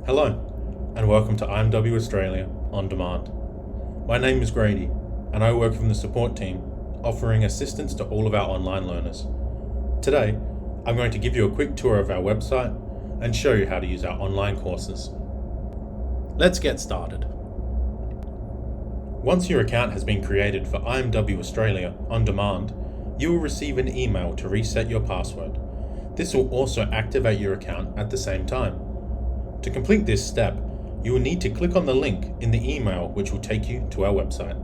Hello, and welcome to IMW Australia On Demand. My name is Grady, and I work from the support team, offering assistance to all of our online learners. Today, I'm going to give you a quick tour of our website and show you how to use our online courses. Let's get started. Once your account has been created for IMW Australia On Demand, you will receive an email to reset your password. This will also activate your account at the same time. To complete this step, you will need to click on the link in the email which will take you to our website.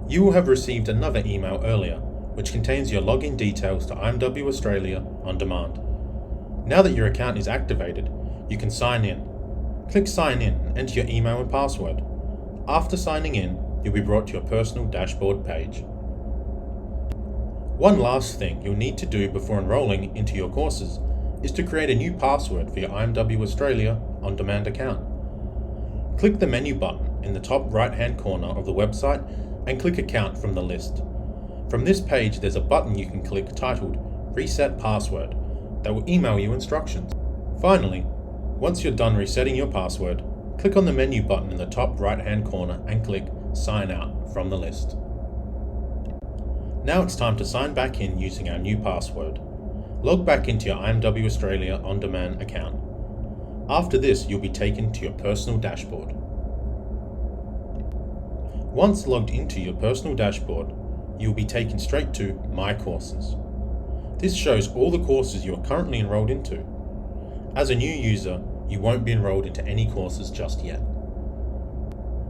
You will have received another email earlier which contains your login details to IMW Australia On Demand. Now that your account is activated, you can sign in. Click Sign In and enter your email and password. After signing in, you'll be brought to your personal dashboard page. One last thing you'll need to do before enrolling into your courses is to create a new password for your IMW Australia On Demand account. Click the menu button in the top right-hand corner of the website and click Account from the list. From this page, there's a button you can click titled Reset Password that will email you instructions. Finally, once you're done resetting your password, click on the menu button in the top right-hand corner and click Sign Out from the list. Now it's time to sign back in using our new password. Log back into your IMW Australia On Demand account. After this, you'll be taken to your personal dashboard. Once logged into your personal dashboard, you'll be taken straight to My Courses. This shows all the courses you are currently enrolled into. As a new user, you won't be enrolled into any courses just yet.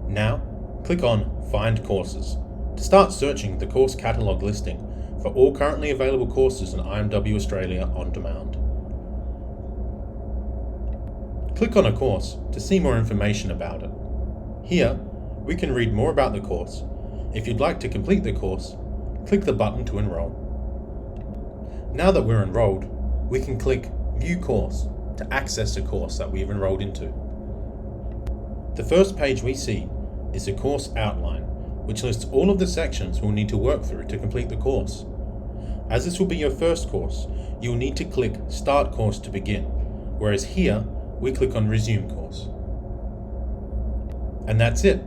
Now, click on Find Courses to start searching the course catalogue listing for all currently available courses in IMW Australia On Demand. Click on a course to see more information about it. Here, we can read more about the course. If you'd like to complete the course, click the button to enroll. Now that we're enrolled, we can click View Course to access a course that we've enrolled into. The first page we see is the course outline, which lists all of the sections we'll need to work through to complete the course. As this will be your first course, you will need to click Start Course to begin, whereas here, we click on Resume Course. And that's it.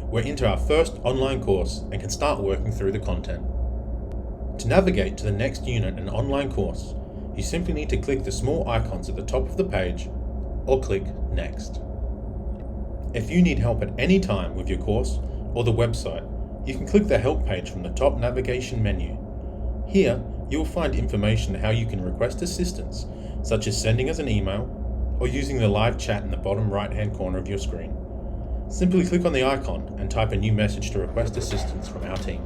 We're into our first online course and can start working through the content. To navigate to the next unit and online course, you simply need to click the small icons at the top of the page or click Next. If you need help at any time with your course or the website, you can click the Help page from the top navigation menu. Here, you will find information how you can request assistance, such as sending us an email or using the live chat in the bottom right-hand corner of your screen. Simply click on the icon and type a new message to request assistance from our team.